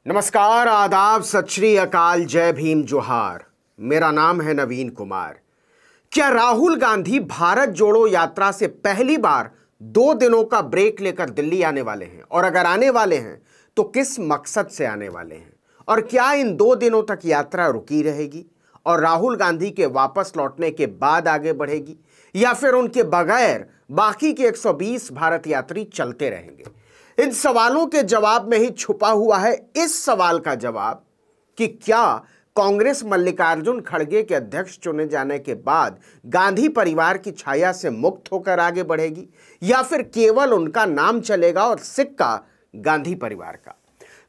नमस्कार, आदाब, सत श्री अकाल, जय भीम, जोहार। मेरा नाम है नवीन कुमार। क्या राहुल गांधी भारत जोड़ो यात्रा से पहली बार 2 दिनों का ब्रेक लेकर दिल्ली आने वाले हैं? और अगर आने वाले हैं तो किस मकसद से आने वाले हैं? और क्या इन 2 दिनों तक यात्रा रुकी रहेगी और राहुल गांधी के वापस लौटने के बाद आगे बढ़ेगी, या फिर उनके बगैर बाकी के 120 भारत यात्री चलते रहेंगे? इन सवालों के जवाब में ही छुपा हुआ है इस सवाल का जवाब कि क्या कांग्रेस मल्लिकार्जुन खड़गे के अध्यक्ष चुने जाने के बाद गांधी परिवार की छाया से मुक्त होकर आगे बढ़ेगी, या फिर केवल उनका नाम चलेगा और सिक्का गांधी परिवार का?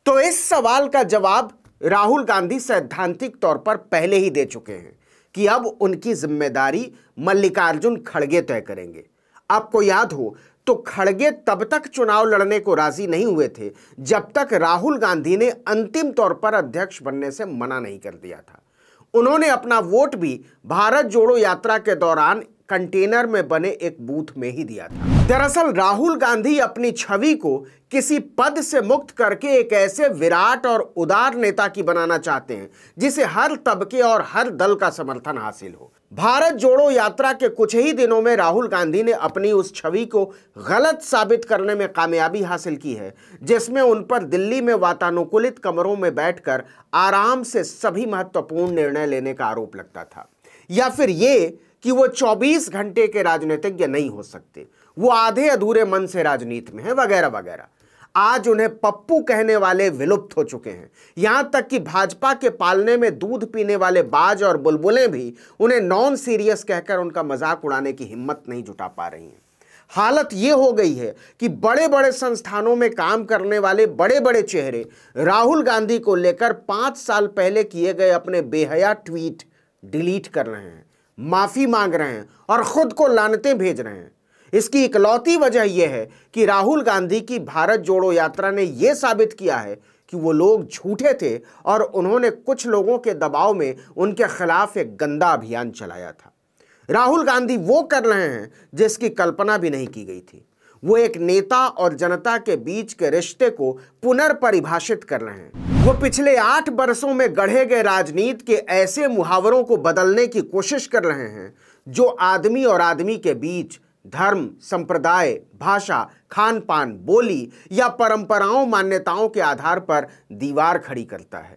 तो इस सवाल का जवाब राहुल गांधी सैद्धांतिक तौर पर पहले ही दे चुके हैं कि अब उनकी जिम्मेदारी मल्लिकार्जुन खड़गे तय करेंगे। आपको याद हो तो खड़गे तब तक चुनाव लड़ने को राजी नहीं हुए थे जब तक राहुल गांधी ने अंतिम तौर पर अध्यक्ष बनने से मना नहीं कर दिया था। उन्होंने अपना वोट भी भारत जोड़ो यात्रा के दौरान कंटेनर में बने एक बूथ में ही दिया था। दरअसल राहुल गांधी अपनी छवि को किसी पद से मुक्त करके एक ऐसे विराट और उदार नेता की बनाना चाहते हैं जिसे हर तबके और हर दल का समर्थन हासिल हो। भारत जोड़ो यात्रा के कुछ ही दिनों में राहुल गांधी ने अपनी उस छवि को गलत साबित करने में कामयाबी हासिल की है, जिसमें उन पर दिल्ली में वातानुकूलित कमरों में बैठकर आराम से सभी महत्वपूर्ण निर्णय लेने का आरोप लगता था, या फिर ये कि वो 24 घंटे के राजनीतिज्ञ नहीं हो सकते, वो आधे अधूरे मन से राजनीति में है, वगैरह वगैरह। आज उन्हें पप्पू कहने वाले विलुप्त हो चुके हैं। यहां तक कि भाजपा के पालने में दूध पीने वाले बाज और बुलबुलें भी उन्हें नॉन सीरियस कहकर उनका मजाक उड़ाने की हिम्मत नहीं जुटा पा रही हैं। हालत ये हो गई है कि बड़े बड़े संस्थानों में काम करने वाले बड़े बड़े चेहरे राहुल गांधी को लेकर 5 साल पहले किए गए अपने बेहया ट्वीट डिलीट कर रहे हैं, माफी मांग रहे हैं और खुद को लानतें भेज रहे हैं। इसकी इकलौती वजह यह है कि राहुल गांधी की भारत जोड़ो यात्रा ने यह साबित किया है कि वो लोग झूठे थे और उन्होंने कुछ लोगों के दबाव में उनके खिलाफ एक गंदा अभियान चलाया था। राहुल गांधी वो कर रहे हैं जिसकी कल्पना भी नहीं की गई थी। वो एक नेता और जनता के बीच के रिश्ते को पुनर्परिभाषित कर रहे हैं। वो पिछले 8 वर्षों में गढ़े गए राजनीति के ऐसे मुहावरों को बदलने की कोशिश कर रहे हैं जो आदमी और आदमी के बीच धर्म, संप्रदाय, भाषा, खान पान, बोली या परंपराओं, मान्यताओं के आधार पर दीवार खड़ी करता है।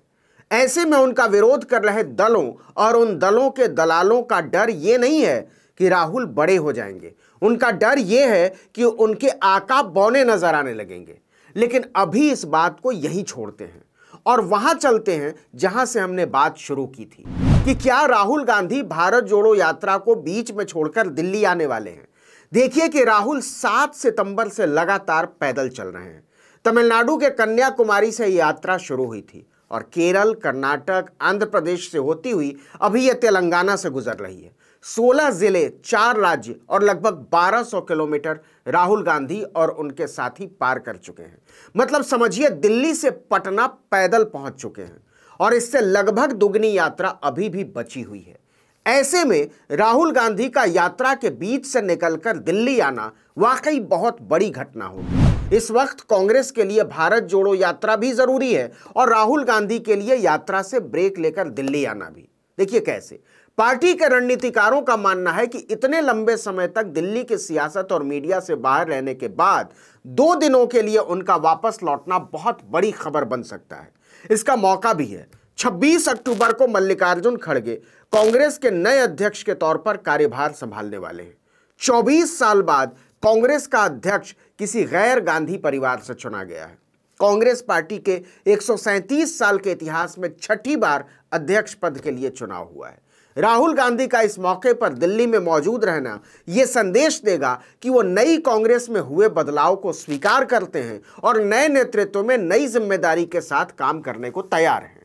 ऐसे में उनका विरोध कर रहे दलों और उन दलों के दलालों का डर ये नहीं है कि राहुल बड़े हो जाएंगे, उनका डर यह है कि उनके आका बौने नजर आने लगेंगे। लेकिन अभी इस बात को यहीं छोड़ते हैं और वहां चलते हैं जहां से हमने बात शुरू की थी कि क्या राहुल गांधी भारत जोड़ो यात्रा को बीच में छोड़कर दिल्ली आने वाले हैं। देखिए कि राहुल 7 सितंबर से लगातार पैदल चल रहे हैं। तमिलनाडु के कन्याकुमारी से यात्रा शुरू हुई थी और केरल, कर्नाटक, आंध्र प्रदेश से होती हुई अभी यह तेलंगाना से गुजर रही है। 16 जिले, 4 राज्य और लगभग 1200 किलोमीटर राहुल गांधी और उनके साथी पार कर चुके हैं। मतलब समझिए दिल्ली से पटना पैदल पहुंच चुके हैं और इससे लगभग दुगनी यात्रा अभी भी बची हुई है। ऐसे में राहुल गांधी का यात्रा के बीच से निकलकर दिल्ली आना वाकई बहुत बड़ी घटना होगी। इस वक्त कांग्रेस के लिए भारत जोड़ो यात्रा भी जरूरी है और राहुल गांधी के लिए यात्रा से ब्रेक लेकर दिल्ली आना भी। देखिए कैसे पार्टी के रणनीतिकारों का मानना है कि इतने लंबे समय तक दिल्ली की सियासत और मीडिया से बाहर रहने के बाद 2 दिनों के लिए उनका वापस लौटना बहुत बड़ी खबर बन सकता है। इसका मौका भी है। 26 अक्टूबर को मल्लिकार्जुन खड़गे कांग्रेस के नए अध्यक्ष के तौर पर कार्यभार संभालने वाले हैं। 24 साल बाद कांग्रेस का अध्यक्ष किसी गैर गांधी परिवार से चुना गया है। कांग्रेस पार्टी के 137 साल के इतिहास में 6ठी बार अध्यक्ष पद के लिए चुनाव हुआ है। राहुल गांधी का इस मौके पर दिल्ली में मौजूद रहना यह संदेश देगा कि वो नई कांग्रेस में हुए बदलाव को स्वीकार करते हैं और नए नेतृत्व में नई जिम्मेदारी के साथ काम करने को तैयार हैं।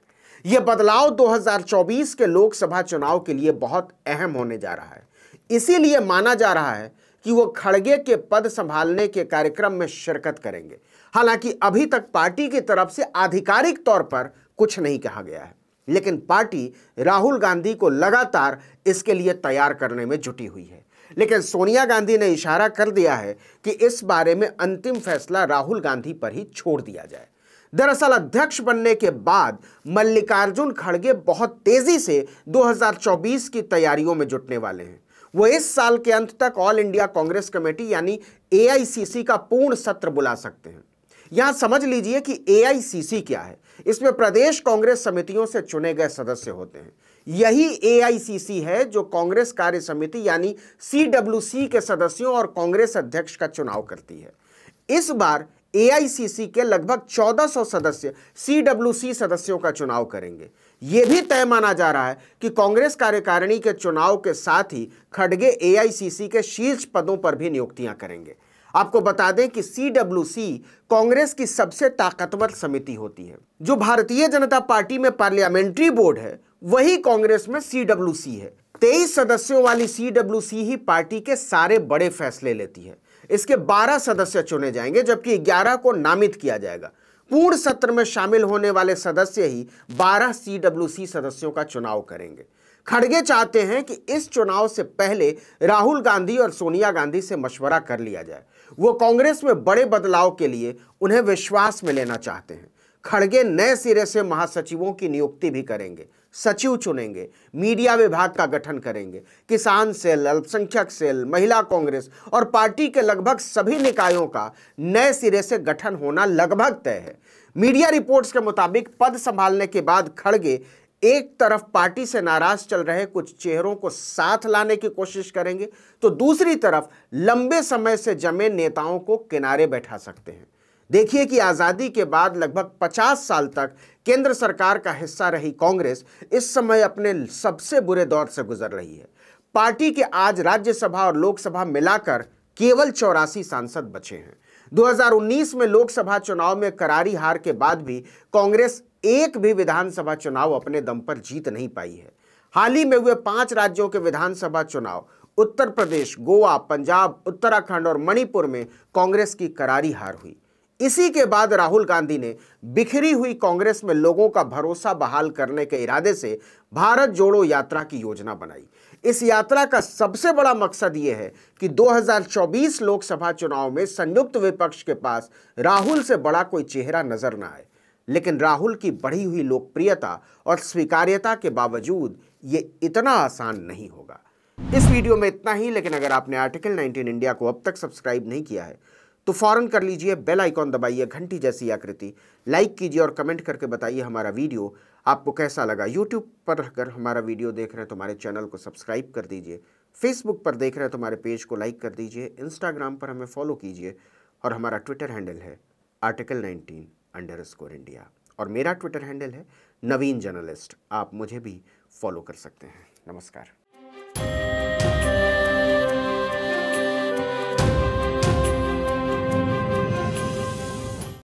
यह बदलाव 2024 के लोकसभा चुनाव के लिए बहुत अहम होने जा रहा है। इसीलिए माना जा रहा है कि वो खड़गे के पद संभालने के कार्यक्रम में शिरकत करेंगे। हालांकि अभी तक पार्टी की तरफ से आधिकारिक तौर पर कुछ नहीं कहा गया है, लेकिन पार्टी राहुल गांधी को लगातार इसके लिए तैयार करने में जुटी हुई है। लेकिन सोनिया गांधी ने इशारा कर दिया है कि इस बारे में अंतिम फैसला राहुल गांधी पर ही छोड़ दिया जाए। दरअसल अध्यक्ष बनने के बाद मल्लिकार्जुन खड़गे बहुत तेजी से 2024 की तैयारियों में जुटने वाले हैं। वो इस साल के अंत तक ऑल इंडिया कांग्रेस कमेटी यानी एआईसीसी का पूर्ण सत्र बुला सकते हैं। यहां समझ लीजिए कि एआईसीसी क्या है। इसमें प्रदेश कांग्रेस समितियों से चुने गए सदस्य होते हैं। यही एआईसीसी है जो कांग्रेस कार्य समिति यानी सीडब्ल्यूसी के सदस्यों और कांग्रेस अध्यक्ष का चुनाव करती है। इस बार एआईसीसी के लगभग 1400 सदस्य सीडब्ल्यूसी सदस्यों का चुनाव करेंगे। यह भी तय माना जा रहा है कि कांग्रेस कार्यकारिणी के चुनाव के साथ ही खड़गे एआईसीसी के शीर्ष पदों पर भी नियुक्तियां करेंगे। आपको बता दें कि सीडब्ल्यूसी कांग्रेस की सबसे ताकतवर समिति होती है। जो भारतीय जनता पार्टी में पार्लियामेंट्री बोर्ड है, वही कांग्रेस में सीडब्ल्यूसी है। 23 सदस्यों वाली सीडब्ल्यूसी ही पार्टी के सारे बड़े फैसले लेती है। इसके 12 सदस्य चुने जाएंगे, जबकि 11 को नामित किया जाएगा। पूर्ण सत्र में शामिल होने वाले सदस्य ही 12 सीडब्ल्यूसी सदस्यों का चुनाव करेंगे। खड़गे चाहते हैं कि इस चुनाव से पहले राहुल गांधी और सोनिया गांधी से मशवरा कर लिया जाए। वो कांग्रेस में बड़े बदलाव के लिए उन्हें विश्वास में लेना चाहते हैं। खड़गे नए सिरे से महासचिवों की नियुक्ति भी करेंगे, सचिव चुनेंगे, मीडिया विभाग का गठन करेंगे, किसान सेल, अल्पसंख्यक सेल, महिला कांग्रेस और पार्टी के लगभग सभी निकायों का नए सिरे से गठन होना लगभग तय है। मीडिया रिपोर्ट्स के मुताबिक पद संभालने के बाद खड़गे एक तरफ पार्टी से नाराज चल रहे कुछ चेहरों को साथ लाने की कोशिश करेंगे, तो दूसरी तरफ लंबे समय से जमे नेताओं को किनारे बैठा सकते हैं। देखिए कि आजादी के बाद लगभग 50 साल तक केंद्र सरकार का हिस्सा रही कांग्रेस इस समय अपने सबसे बुरे दौर से गुजर रही है। पार्टी के आज राज्यसभा और लोकसभा मिलाकर केवल 84 सांसद बचे हैं। 2019 में लोकसभा चुनाव में करारी हार के बाद भी कांग्रेस एक भी विधानसभा चुनाव अपने दम पर जीत नहीं पाई है। हाल ही में हुए 5 राज्यों के विधानसभा चुनाव उत्तर प्रदेश, गोवा, पंजाब, उत्तराखंड और मणिपुर में कांग्रेस की करारी हार हुई। इसी के बाद राहुल गांधी ने बिखरी हुई कांग्रेस में लोगों का भरोसा बहाल करने के इरादे से भारत जोड़ो यात्रा की योजना बनाई। इस यात्रा का सबसे बड़ा मकसद यह है कि 2024 लोकसभा चुनाव में संयुक्त विपक्ष के पास राहुल से बड़ा कोई चेहरा नजर न आए। लेकिन राहुल की बढ़ी हुई लोकप्रियता और स्वीकार्यता के बावजूद ये इतना आसान नहीं होगा। इस वीडियो में इतना ही, लेकिन अगर आपने आर्टिकल 19 इंडिया को अब तक सब्सक्राइब नहीं किया है तो फौरन कर लीजिए, बेल आइकॉन दबाइए, घंटी जैसी आकृति, लाइक कीजिए और कमेंट करके बताइए हमारा वीडियो आपको कैसा लगा। यूट्यूब पर अगर हमारा वीडियो देख रहे हैं तो हमारे चैनल को सब्सक्राइब कर दीजिए। फेसबुक पर देख रहे हैं तो हमारे पेज को लाइक कर दीजिए। इंस्टाग्राम पर हमें फॉलो कीजिए और हमारा ट्विटर हैंडल है article19_India और मेरा ट्विटर हैंडल है नवीन जर्नलिस्ट। आप मुझे भी फॉलो कर सकते हैं। नमस्कार।